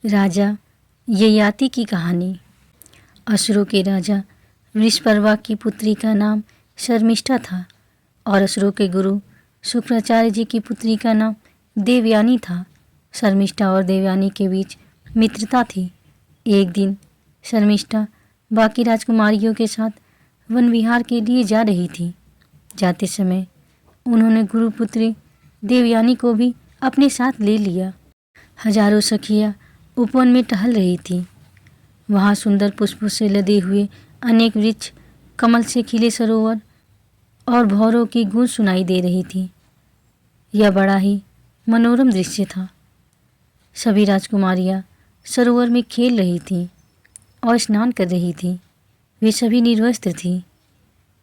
राजा ययाति की कहानी। असुरों के राजा वृषपर्वा की पुत्री का नाम शर्मिष्ठा था और असुरों के गुरु शुक्राचार्य जी की पुत्री का नाम देवयानी था। शर्मिष्ठा और देवयानी के बीच मित्रता थी। एक दिन शर्मिष्ठा बाकी राजकुमारियों के साथ वन विहार के लिए जा रही थी। जाते समय उन्होंने गुरुपुत्री देवयानी को भी अपने साथ ले लिया। हजारों सखियां उपवन में टहल रही थी। वहाँ सुंदर पुष्पों से लदे हुए अनेक वृक्ष, कमल से खिले सरोवर और भौरों की गूंज सुनाई दे रही थी। यह बड़ा ही मनोरम दृश्य था। सभी राजकुमारियां सरोवर में खेल रही थीं और स्नान कर रही थीं। वे सभी निर्वस्त्र थीं।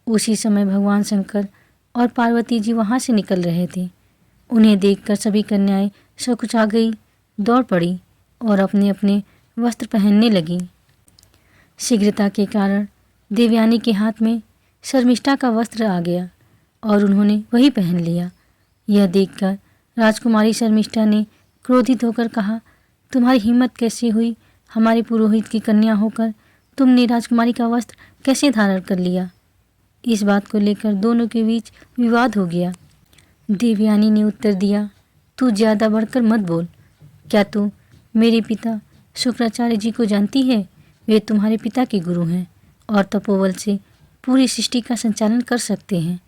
उसी समय भगवान शंकर और पार्वती जी वहाँ से निकल रहे थे। उन्हें देखकर सभी कन्याएं सकुचा गई, दौड़ पड़ी और अपने अपने वस्त्र पहनने लगीं। शीघ्रता के कारण देवयानी के हाथ में शर्मिष्ठा का वस्त्र आ गया और उन्होंने वही पहन लिया। यह देखकर राजकुमारी शर्मिष्ठा ने क्रोधित होकर कहा, तुम्हारी हिम्मत कैसे हुई? हमारे पुरोहित की कन्या होकर तुमने राजकुमारी का वस्त्र कैसे धारण कर लिया? इस बात को लेकर दोनों के बीच विवाद हो गया। देवयानी ने उत्तर दिया, तू ज़्यादा बढ़कर मत बोल। क्या तू मेरे पिता शुक्राचार्य जी को जानती है? वे तुम्हारे पिता के गुरु हैं और तपोबल से पूरी सृष्टि का संचालन कर सकते हैं।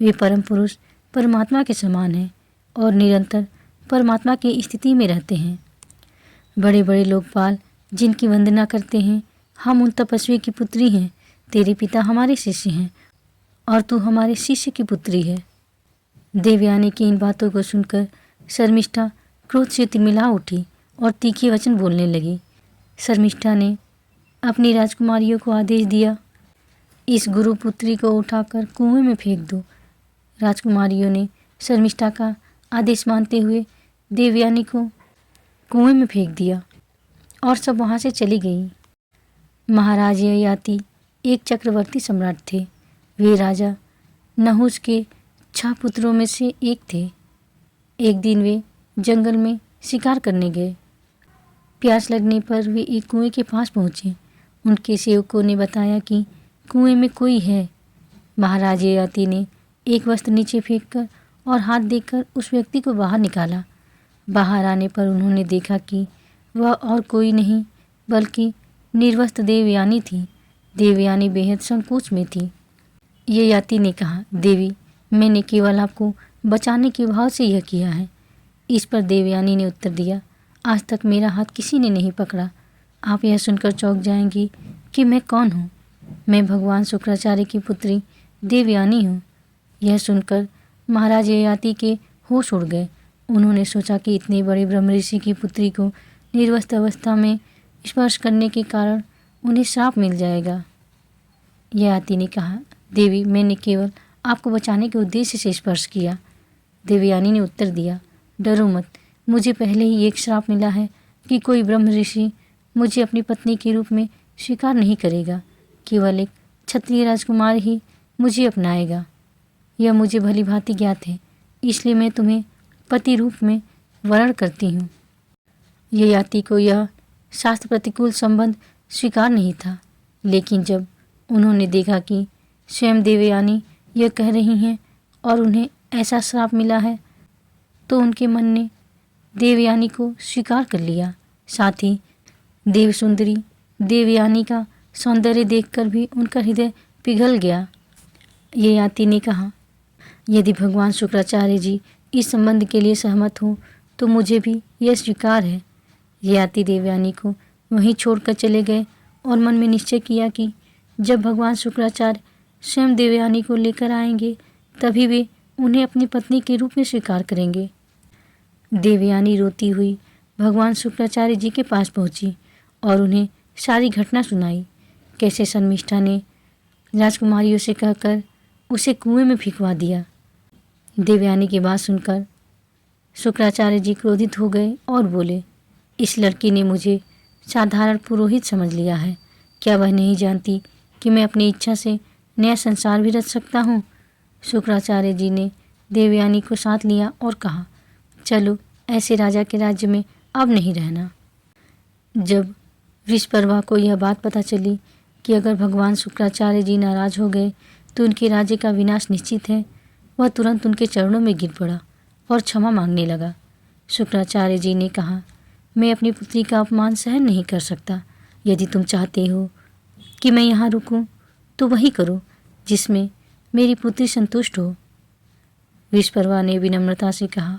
वे परम पुरुष परमात्मा के समान हैं और निरंतर परमात्मा की स्थिति में रहते हैं। बड़े बड़े लोकपाल जिनकी वंदना करते हैं, हम उन तपस्वी की पुत्री हैं। तेरे पिता हमारे शिष्य हैं और तू हमारे शिष्य की पुत्री है। देवयानी की इन बातों को सुनकर शर्मिष्ठा क्रोध से तिलमिला उठी और तीखे वचन बोलने लगी। शर्मिष्ठा ने अपनी राजकुमारियों को आदेश दिया, इस गुरुपुत्री को उठाकर कुएं में फेंक दो। राजकुमारियों ने शर्मिष्ठा का आदेश मानते हुए देवयानी को कुएं में फेंक दिया और सब वहाँ से चली गई। महाराज ययाति एक चक्रवर्ती सम्राट थे। वे राजा नहुष के 6 पुत्रों में से एक थे। एक दिन वे जंगल में शिकार करने गए। प्यास लगने पर वे एक कुएं के पास पहुँचे। उनके सेवकों ने बताया कि कुएं में कोई है। महाराज ययाति ने एक वस्त्र नीचे फेंककर और हाथ देकर उस व्यक्ति को बाहर निकाला। बाहर आने पर उन्होंने देखा कि वह और कोई नहीं बल्कि निर्वस्त्र देवयानी थी। देवयानी बेहद संकोच में थी। ययाति ने कहा, देवी, मैंने केवल आपको बचाने के भाव से यह किया है। इस पर देवयानी ने उत्तर दिया, आज तक मेरा हाथ किसी ने नहीं पकड़ा। आप यह सुनकर चौंक जाएंगी कि मैं कौन हूँ। मैं भगवान शुक्राचार्य की पुत्री देवयानी हूँ। यह सुनकर महाराज ययाति के होश उड़ गए। उन्होंने सोचा कि इतने बड़े ब्रह्म ऋषि की पुत्री को निर्वस्त्र अवस्था में स्पर्श करने के कारण उन्हें श्राप मिल जाएगा। ययाति ने कहा, देवी, मैंने केवल आपको बचाने के उद्देश्य से स्पर्श किया। देवयानी ने उत्तर दिया, डरो मत। मुझे पहले ही एक श्राप मिला है कि कोई ब्रह्म ऋषि मुझे अपनी पत्नी के रूप में स्वीकार नहीं करेगा। केवल एक क्षत्रिय राजकुमार ही मुझे अपनाएगा। यह मुझे भली भांति ज्ञात है, इसलिए मैं तुम्हें पति रूप में वर्ण करती हूँ। ययाति को यह शास्त्र प्रतिकूल संबंध स्वीकार नहीं था, लेकिन जब उन्होंने देखा कि स्वयं देवयानी यह कह रही हैं और उन्हें ऐसा श्राप मिला है, तो उनके मन ने देवयानी को स्वीकार कर लिया। साथ ही देवसुंदरी देवयानी का सौंदर्य देखकर भी उनका हृदय पिघल गया। ययाति ने कहा, यदि भगवान शुक्राचार्य जी इस संबंध के लिए सहमत हो तो मुझे भी यह स्वीकार है। ययाति देवयानी को वहीं छोड़कर चले गए और मन में निश्चय किया कि जब भगवान शुक्राचार्य स्वयं देवयानी को लेकर आएंगे तभी वे उन्हें अपनी पत्नी के रूप में स्वीकार करेंगे। देवयानी रोती हुई भगवान शुक्राचार्य जी के पास पहुंची और उन्हें सारी घटना सुनाई। कैसे शर्मिष्ठा ने राजकुमारियों से कहकर उसे कुएं में फेंकवा दिया। देवयानी की बात सुनकर शुक्राचार्य जी क्रोधित हो गए और बोले, इस लड़की ने मुझे साधारण पुरोहित समझ लिया है। क्या वह नहीं जानती कि मैं अपनी इच्छा से नया संसार भी रच सकता हूँ? शुक्राचार्य जी ने देवयानी को साथ लिया और कहा, चलो ऐसे राजा के राज्य में अब नहीं रहना। जब वृषपर्वा को यह बात पता चली कि अगर भगवान शुक्राचार्य जी नाराज हो गए तो उनके राज्य का विनाश निश्चित है, वह तुरंत उनके चरणों में गिर पड़ा और क्षमा मांगने लगा। शुक्राचार्य जी ने कहा, मैं अपनी पुत्री का अपमान सहन नहीं कर सकता। यदि तुम चाहते हो कि मैं यहाँ रुकूं, तो वही करो जिसमें मेरी पुत्री संतुष्ट हो। वृषपर्वा ने विनम्रता से कहा,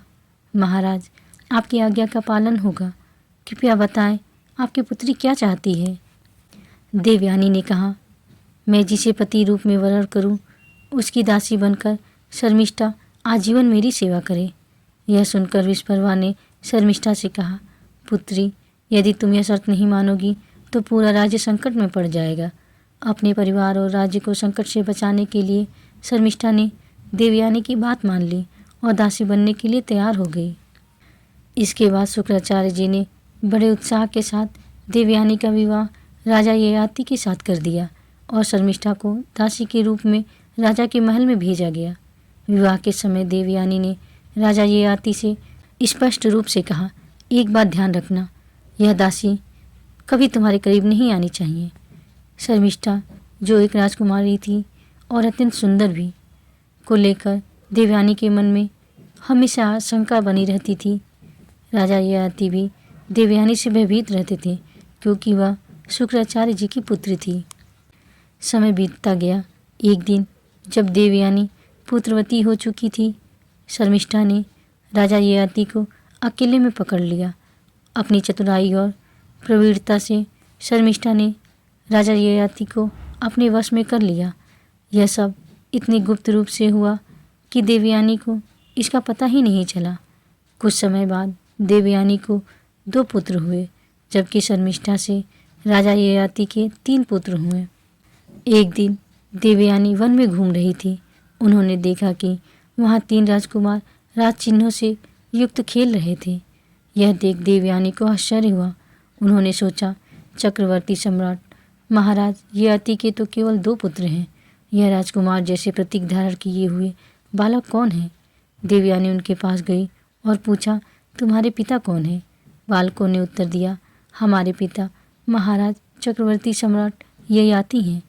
महाराज, आपकी आज्ञा का पालन होगा। कृपया बताएं, आपकी पुत्री क्या चाहती है। देवयानी ने कहा, मैं जिसे पति रूप में वरण करूं, उसकी दासी बनकर शर्मिष्ठा आजीवन मेरी सेवा करे। यह सुनकर वृषपर्वा ने शर्मिष्ठा से कहा, पुत्री, यदि तुम यह शर्त नहीं मानोगी तो पूरा राज्य संकट में पड़ जाएगा। अपने परिवार और राज्य को संकट से बचाने के लिए शर्मिष्ठा ने देवयानी की बात मान ली और दासी बनने के लिए तैयार हो गई। इसके बाद शुक्राचार्य जी ने बड़े उत्साह के साथ देवयानी का विवाह राजा ययाति के साथ कर दिया और शर्मिष्ठा को दासी के रूप में राजा के महल में भेजा गया। विवाह के समय देवयानी ने राजा ययाति से स्पष्ट रूप से कहा, एक बात ध्यान रखना, यह दासी कभी तुम्हारे करीब नहीं आनी चाहिए। शर्मिष्ठा, जो एक राजकुमारी थी और अत्यंत सुंदर भी, को लेकर देवयानी के मन में हमेशा शंका बनी रहती थी। राजा ययाति भी देवयानी से भयभीत रहते थे क्योंकि वह शुक्राचार्य जी की पुत्री थी। समय बीतता गया। एक दिन जब देवयानी पुत्रवती हो चुकी थी, शर्मिष्ठा ने राजा ययाति को अकेले में पकड़ लिया। अपनी चतुराई और प्रवीणता से शर्मिष्ठा ने राजा ययाति को अपने वश में कर लिया। यह सब इतनी गुप्त रूप से हुआ कि देवयानी को इसका पता ही नहीं चला। कुछ समय बाद देवयानी को 2 पुत्र हुए, जबकि शर्मिष्ठा से राजा ययाति के 3 पुत्र हुए। एक दिन देवयानी वन में घूम रही थी। उन्होंने देखा कि वहाँ 3 राजकुमार राज चिन्हों से युक्त खेल रहे थे। यह देख देवयानी को आश्चर्य हुआ। उन्होंने सोचा, चक्रवर्ती सम्राट महाराज ययाति के तो केवल 2 पुत्र हैं। यह राजकुमार जैसे प्रतीक धारण किए हुए बालक कौन है? देवयानी उनके पास गई और पूछा, तुम्हारे पिता कौन है? बालकों ने उत्तर दिया, हमारे पिता महाराज चक्रवर्ती सम्राट ययाति हैं।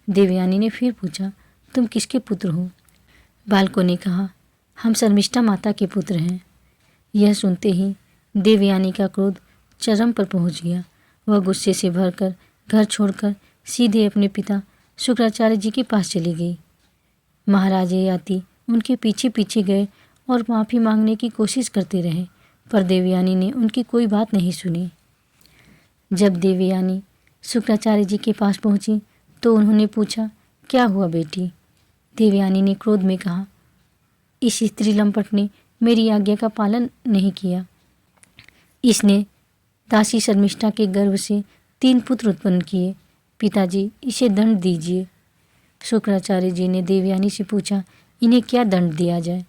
देवयानी ने फिर पूछा, तुम किसके पुत्र हो? बालकों ने कहा, हम शर्मिष्ठा माता के पुत्र हैं। यह सुनते ही देवयानी का क्रोध चरम पर पहुंच गया। वह गुस्से से भरकर घर छोड़कर सीधे अपने पिता शुक्राचार्य जी के पास चली गई। महाराज ययाति उनके पीछे पीछे गए और माफ़ी मांगने की कोशिश करते रहे, पर देवयानी ने उनकी कोई बात नहीं सुनी। जब देवयानी शुक्राचार्य जी के पास पहुंची तो उन्होंने पूछा, क्या हुआ बेटी? देवयानी ने क्रोध में कहा, इस स्त्री लंपट ने मेरी आज्ञा का पालन नहीं किया। इसने दासी शर्मिष्ठा के गर्भ से 3 पुत्र उत्पन्न किए। पिताजी, इसे दंड दीजिए। शुक्राचार्य जी ने देवयानी से पूछा, इन्हें क्या दंड दिया जाए?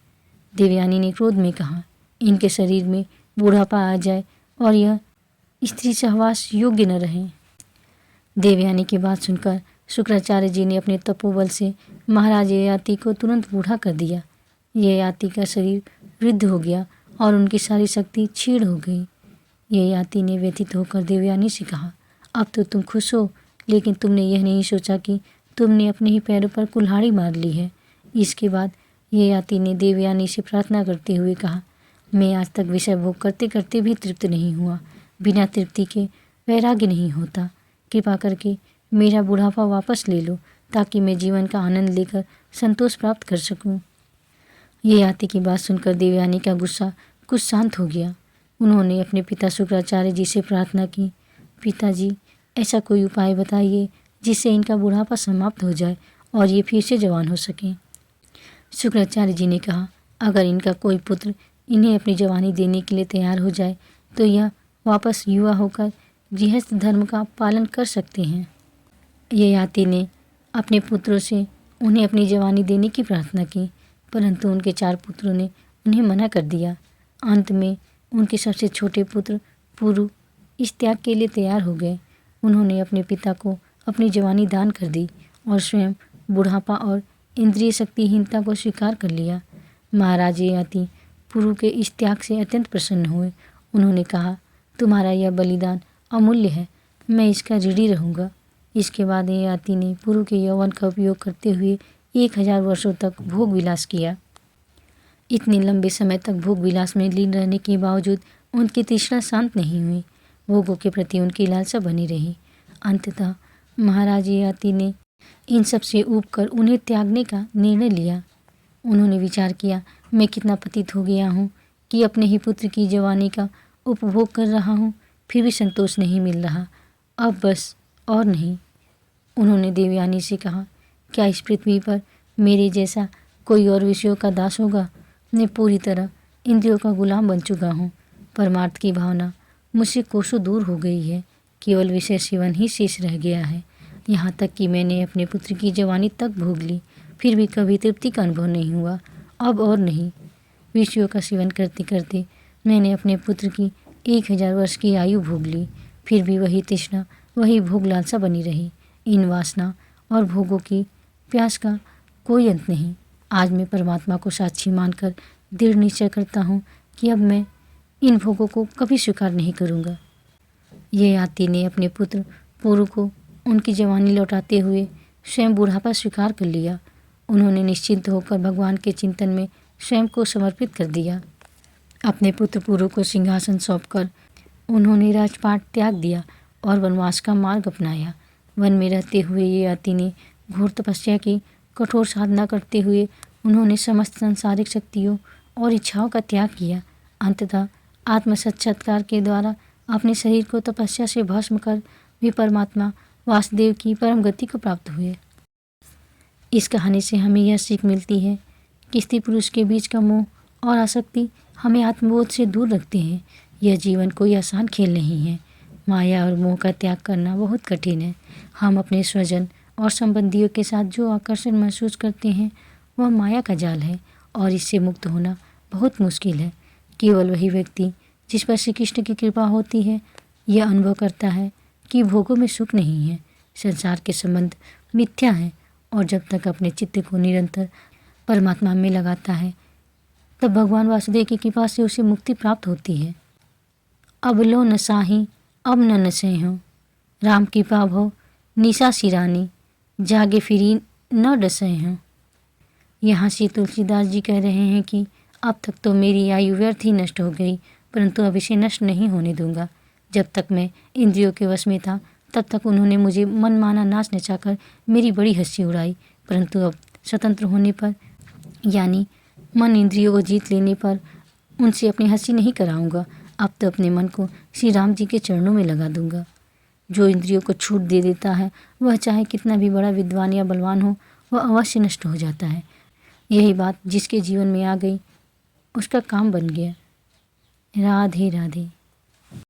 देवयानी ने क्रोध में कहा, इनके शरीर में बूढ़ापा आ जाए और यह स्त्री सहवास योग्य न रहे। देवयानी की बात सुनकर शुक्राचार्य जी ने अपने तपोबल से महाराज ययाति को तुरंत बूढ़ा कर दिया। ययाति का शरीर वृद्ध हो गया और उनकी सारी शक्ति क्षीण हो गई। ययाति ने व्यथित होकर देवयानी से कहा, अब तो तुम खुश हो, लेकिन तुमने यह नहीं सोचा कि तुमने अपने ही पैरों पर कुल्हाड़ी मार ली है। इसके बाद ययाति ने देवयानी से प्रार्थना करते हुए कहा, मैं आज तक विषय भोग करते करते भी तृप्त नहीं हुआ। बिना तृप्ति के वैराग्य नहीं होता। कृपा करके मेरा बुढ़ापा वापस ले लो ताकि मैं जीवन का आनंद लेकर संतोष प्राप्त कर सकूं। ययाति की बात सुनकर देवयानी का गुस्सा कुछ शांत हो गया। उन्होंने अपने पिता शुक्राचार्य जी से प्रार्थना की, पिताजी, ऐसा कोई उपाय बताइए जिससे इनका बुढ़ापा समाप्त हो जाए और ये फिर से जवान हो सकें। शुक्राचार्य जी ने कहा, अगर इनका कोई पुत्र इन्हें अपनी जवानी देने के लिए तैयार हो जाए तो यह वापस युवा होकर गृहस्थ धर्म का पालन कर सकते हैं। ययाति ने अपने पुत्रों से उन्हें अपनी जवानी देने की प्रार्थना की, परंतु उनके 4 पुत्रों ने उन्हें मना कर दिया। अंत में उनके सबसे छोटे पुत्र पुरु इस त्याग के लिए तैयार हो गए। उन्होंने अपने पिता को अपनी जवानी दान कर दी और स्वयं बुढ़ापा और इंद्रिय शक्तिहीनता को स्वीकार कर लिया। महाराज ययाति पुरु के इस त्याग से अत्यंत प्रसन्न हुए। उन्होंने कहा, तुम्हारा यह बलिदान अमूल्य है, मैं इसका ऋणी रहूँगा। इसके बाद ययाति ने पुरु के यौवन का उपयोग करते हुए 1000 वर्षों तक भोग विलास किया। इतने लंबे समय तक भोग विलास में लीन रहने के बावजूद उनकी तृष्णा शांत नहीं हुई। भोगों के प्रति उनकी लालसा बनी रही। अंततः महाराज ययाति ने इन सब से ऊब कर उन्हें त्यागने का निर्णय लिया। उन्होंने विचार किया, मैं कितना पतित हो गया हूँ कि अपने ही पुत्र की जवानी का उपभोग कर रहा हूँ, फिर भी संतोष नहीं मिल रहा। अब बस और नहीं। उन्होंने देवयानी से कहा, क्या इस पृथ्वी पर मेरे जैसा कोई और विषयों का दास होगा? मैं पूरी तरह इंद्रियों का गुलाम बन चुका हूँ। परमार्थ की भावना मुझसे कोसों दूर हो गई है। केवल विषय सेवन ही शेष रह गया है। यहाँ तक कि मैंने अपने पुत्र की जवानी तक भोग ली, फिर भी कभी तृप्ति का अनुभव नहीं हुआ। अब और नहीं। विषयों का सेवन करते करते मैंने अपने पुत्र की 1000 वर्ष की आयु भोग ली, फिर भी वही तृष्णा, वही भोग लालसा बनी रही। इन वासना और भोगों की प्यास का कोई अंत नहीं। आज मैं परमात्मा को साक्षी मानकर दृढ़ निश्चय करता हूँ कि अब मैं इन भोगों को कभी स्वीकार नहीं करूँगा। ययाति ने अपने पुत्र पुरु को उनकी जवानी लौटाते हुए स्वयं बुढ़ापा स्वीकार कर लिया। उन्होंने निश्चिंत होकर भगवान के चिंतन में स्वयं को समर्पित कर दिया। अपने पुत्र पुरु को सिंहासन सौंपकर उन्होंने राजपाट त्याग दिया और वनवास का मार्ग अपनाया। वन में रहते हुए ययाति ने घोर तपस्या की। कठोर साधना करते हुए उन्होंने समस्त सांसारिक शक्तियों और इच्छाओं का त्याग किया। अंततः आत्म साक्षात्कार के द्वारा अपने शरीर को तपस्या से भस्म कर वे परमात्मा वासुदेव की परम गति को प्राप्त हुए। इस कहानी से हमें यह सीख मिलती है कि स्त्री पुरुष के बीच का मोह और आसक्ति हमें आत्मबोध से दूर रखते हैं। यह जीवन कोई आसान खेल नहीं है। माया और मोह का त्याग करना बहुत कठिन है। हम अपने स्वजन और संबंधियों के साथ जो आकर्षण महसूस करते हैं वह माया का जाल है और इससे मुक्त होना बहुत मुश्किल है। केवल वही व्यक्ति जिस पर श्री कृष्ण की कृपा होती है यह अनुभव करता है कि भोगों में सुख नहीं है, संसार के संबंध मिथ्या हैं, और जब तक अपने चित्त को निरंतर परमात्मा में लगाता है तब भगवान वासुदेव की कृपा से उसे मुक्ति प्राप्त होती है। अब लो न साही अब न नशे हो, राम कृपा भो निशा सिरानी, जागे फिरी न डसे हो। यहाँ से तुलसीदास जी कह रहे हैं कि अब तक तो मेरी आयु व्यर्थ ही नष्ट हो गई, परंतु अब इसे नष्ट नहीं होने दूंगा। जब तक मैं इंद्रियों के वश में था तब तक उन्होंने मुझे मनमाना नाच नचाकर मेरी बड़ी हंसी उड़ाई, परंतु अब स्वतंत्र होने पर यानी मन इंद्रियों को जीत लेने पर उनसे अपनी हंसी नहीं कराऊंगा। अब तो अपने मन को श्री राम जी के चरणों में लगा दूंगा। जो इंद्रियों को छूट दे देता है वह चाहे कितना भी बड़ा विद्वान या बलवान हो, वह अवश्य नष्ट हो जाता है। यही बात जिसके जीवन में आ गई उसका काम बन गया। राधे राधे।